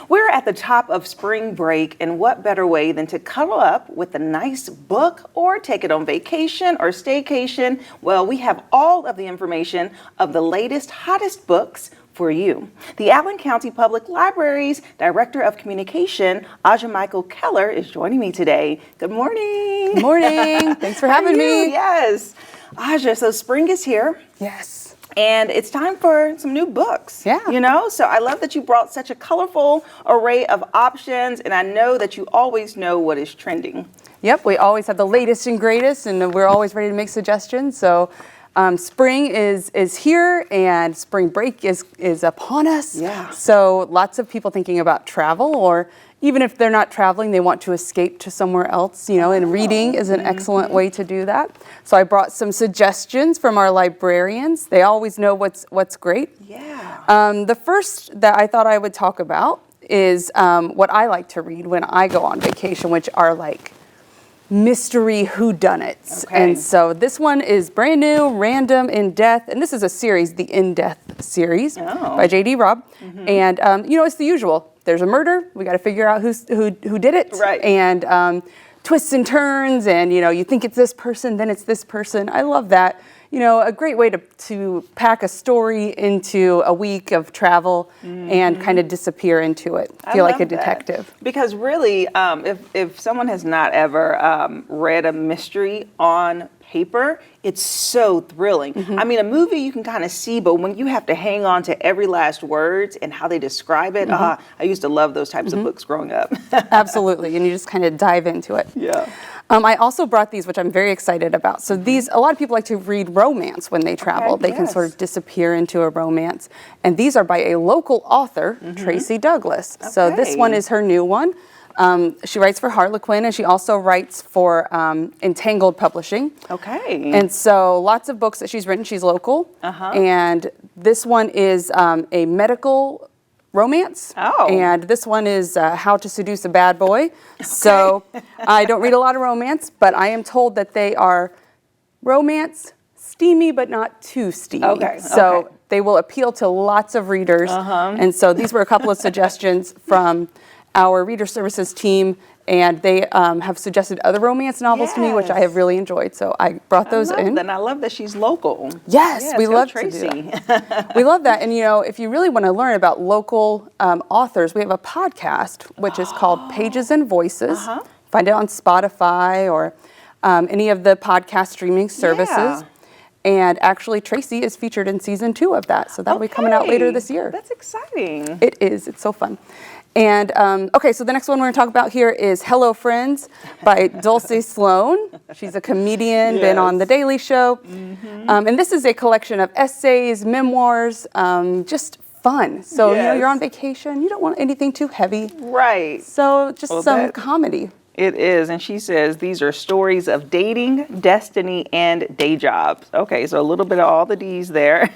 We're at the top of spring break, and what better way than to cuddle up with a nice book or take it on vacation or staycation? Well, we have all of the information of the latest, hottest books for you. The Allen County Public Library's Director of Communication, Aja Michael-Keller, is joining me today. Good morning. Good morning. Thanks for having me. Yes. Aja, so spring is here. Yes. And it's time for some new books. Yeah. You know, so I love that you brought such a colorful array of options, and I know that you always know what is trending. Yep, we always have the latest and greatest, and we're always ready to make suggestions. So spring is here, and spring break is upon us. Yeah. So lots of people thinking about travel, or even if they're not traveling, they want to escape to somewhere else, you know, and reading is an excellent way to do that. So I brought some suggestions from our librarians. They always know what's great. Yeah. The first that I thought I would talk about is what I like to read when I go on vacation, which are like mystery whodunits. Okay. And so this one is brand new, Random in Death, and this is a series, the In Death series by J.D. Robb. And you know, it's the usual. There's a murder. We got to figure out who did it. Right. And twists and turns, and you know, you think it's this person, then it's this person. I love that. You know, a great way to pack a story into a week of travel and kind of disappear into it. Feel like a detective. That. Because really, if someone has not ever read a mystery on paper, it's so thrilling. I mean, a movie you can kind of see, but when you have to hang on to every last word and how they describe it, I used to love those types of books growing up. Absolutely, and you just kind of dive into it. Yeah. I also brought these, which I'm very excited about. So these, a lot of people like to read romance when they travel. Okay, they can sort of disappear into a romance. And these are by a local author, Tracy Douglas. So this one is her new one. She writes for Harlequin, and she also writes for Entangled Publishing. Okay. And so lots of books that she's written. She's local. And this one is a medical romance. Oh. And this one is How to Seduce a Bad Boy. Okay. So I don't read a lot of romance, but I am told that they are romance, steamy, but not too steamy. Okay. So they will appeal to lots of readers. And so these were a couple of suggestions from our reader services team, and they have suggested other romance novels to me, which I have really enjoyed. So I brought those in. And I love that she's local. Yes, we love Tracy. to do that. We love that. And you know, if you really want to learn about local authors, we have a podcast which is called Pages and Voices. Find it on Spotify or any of the podcast streaming services. Yeah. And actually, Tracy is featured in season 2 of that. So that'll be coming out later this year. That's exciting. It is. It's so fun. And okay, so the next one we're going to talk about here is Hello Friends by Dulce Sloan. She's a comedian, been on The Daily Show. And this is a collection of essays, memoirs, just fun. So, you know, you're on vacation, you don't want anything too heavy. Right. So just some comedy. It is, and she says these are stories of dating, destiny, and day jobs. Okay, so a little bit of all the D's there.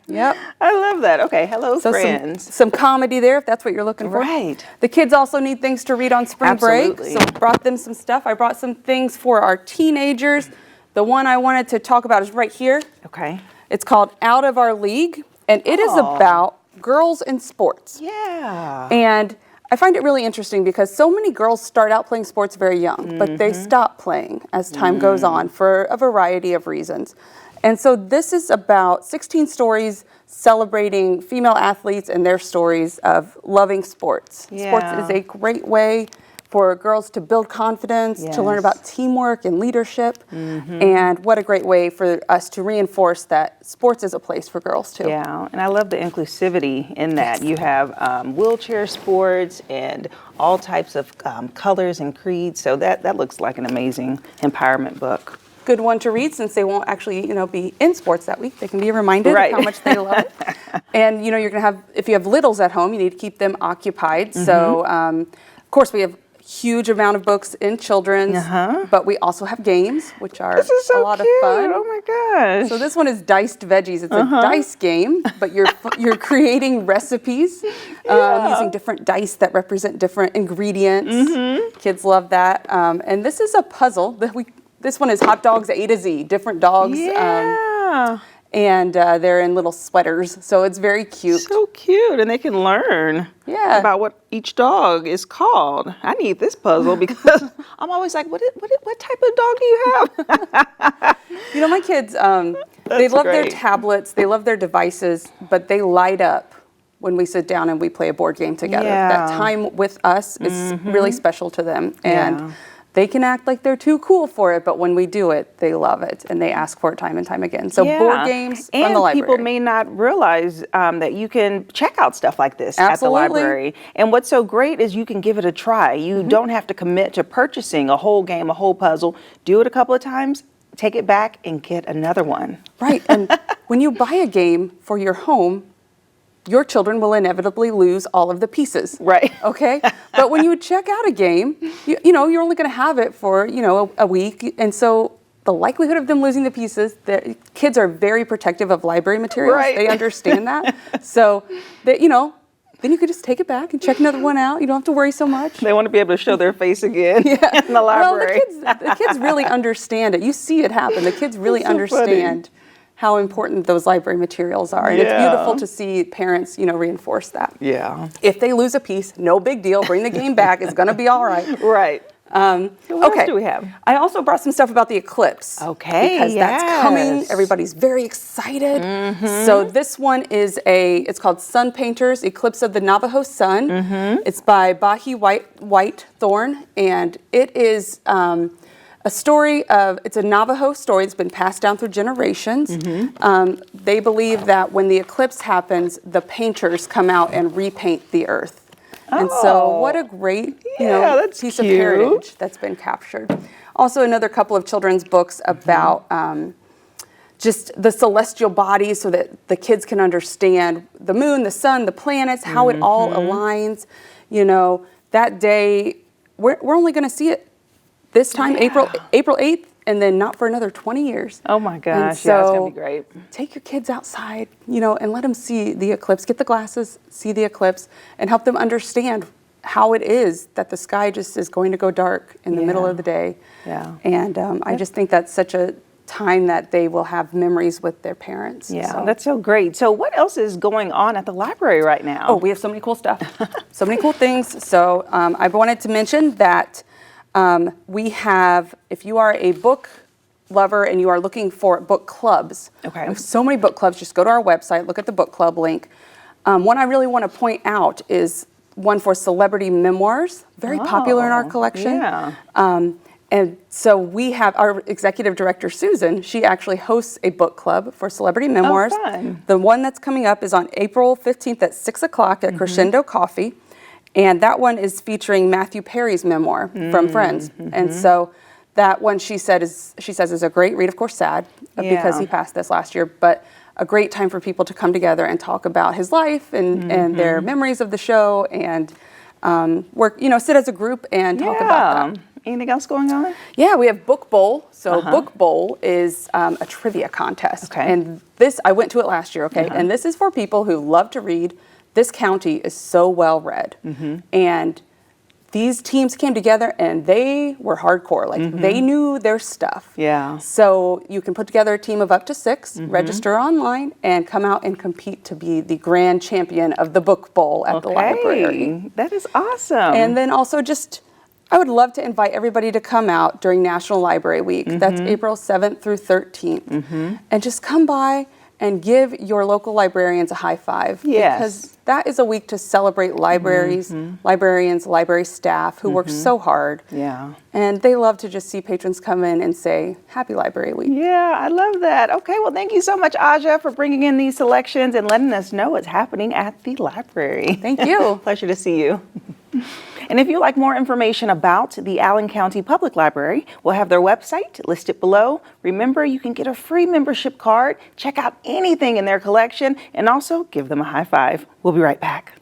Yep. I love that. Okay, hello, friends. Some comedy there, if that's what you're looking for. Right. The kids also need things to read on spring break, so brought them some stuff. I brought some things for our teenagers. The one I wanted to talk about is right here. Okay. It's called Out of Our League, and it is about girls in sports. Yeah. And I find it really interesting because so many girls start out playing sports very young, but they stop playing as time goes on for a variety of reasons. And so this is about 16 stories celebrating female athletes and their stories of loving sports. Yeah. Sports is a great way for girls to build confidence, to learn about teamwork and leadership. And what a great way for us to reinforce that sports is a place for girls too. Yeah, and I love the inclusivity in that. You have wheelchair sports and all types of colors and creeds. So that looks like an amazing empowerment book. Good one to read since they won't actually, you know, be in sports that week. They can be reminded of how much they love it. And, you know, you're going to have, if you have littles at home, you need to keep them occupied. So, of course, we have huge amount of books in children's, but we also have games, which are a lot of fun. Oh my gosh. So this one is Diced Veggies. It's a dice game, but you're creating recipes using different dice that represent different ingredients. Kids love that. And this is a puzzle. This one is hot dogs A to Z, different dogs. Yeah. And they're in little sweaters, so it's very cute. So cute, and they can learn about what each dog is called. I need this puzzle because I'm always like, what type of dog do you have? You know, my kids, they love their great. tablets, they love their devices, but they light up when we sit down and we play a board game together. That time with us is really special to them. And they can act like they're too cool for it, but when we do it, they love it and they ask for it time and time again. So board games from the library. And people may not realize that you can check out stuff like this at the library. And what's so great is you can give it a try. You don't have to commit to purchasing a whole game, a whole puzzle. Do it a couple of times, take it back, and get another one. Right. And when you buy a game for your home, your children will inevitably lose all of the pieces. Right. Okay? But when you check out a game, you know, you're only going to have it for, you know, a week. And so the likelihood of them losing the pieces, the kids are very protective of library materials. Right. They understand that. So, that, you know, then you could just take it back and check another one out. You don't have to worry so much. They want to be able to show their face again in the library. Well, the kids really understand it. You see it happen. The kids really understand how important those library materials are. And it's beautiful to see parents, you know, reinforce that. Yeah. If they lose a piece, no big deal. Bring the game back. It's going to be all right. Right. So what else do we have? I also brought some stuff about the eclipse. Okay, Because that's coming. Everybody's very excited. So this one is it's called Sun Painters, Eclipse of the Navajo Sun. It's by Bahi Whitethorn, and it is a story it's a Navajo story that's been passed down through generations. They believe that when the eclipse happens, the painters come out and repaint the earth. And so what a great piece of heritage that's been captured. Also another couple of children's books about just the celestial bodies so that the kids can understand the moon, the sun, the planets, how it all aligns. You know, that day, we're only going to see it this time, April 8th, and then not for another 20 years. Oh my gosh, so it's going to be great. Take your kids outside, you know, and let them see the eclipse. Get the glasses, see the eclipse, and help them understand how it is that the sky just is going to go dark in the middle of the day. Yeah. And I just think that's such a time that they will have memories with their parents. Yeah, that's so great. So what else is going on at the library right now? Oh, we have so many cool stuff. So many cool things. So I wanted to mention that we have, if you are a book lover and you are looking for book clubs, we have so many book clubs. Just go to our website, look at the book club link. One I really want to point out is one for celebrity memoirs, very popular in our collection. Yeah. And so we have our executive director, Susan, she actually hosts a book club for celebrity memoirs. Oh, fun. The one that's coming up is on April 15th at 6 o'clock at Crescendo Coffee. And that one is featuring Matthew Perry's memoir from Friends. And so that one she says is a great read, of course sad, because he passed this last year, but a great time for people to come together and talk about his life and their memories of the show and work, you know, sit as a group and talk about that. Anything else going on? Yeah, we have Book Bowl. So Book Bowl is a trivia contest. And this, I went to it last year, and this is for people who love to read. This county is so well read. And these teams came together and they were hardcore. Like they knew their stuff. Yeah. So you can put together a team of up to 6, register online, and come out and compete to be the grand champion of the Book Bowl at the library. That is awesome. And then also just, I would love to invite everybody to come out during National Library Week. That's April 7th through 13th. And just come by and give your local librarians a high five. Yes. Because that is a week to celebrate libraries, librarians, library staff who work so hard. Yeah. And they love to just see patrons come in and say, Happy Library Week. Yeah, I love that. Okay, well, thank you so much, Aja, for bringing in these selections and letting us know what's happening at the library. Thank you. Pleasure to see you. And if you'd like more information about the Allen County Public Library, we'll have their website listed below. Remember, you can get a free membership card, check out anything in their collection, and also give them a high five. We'll be right back.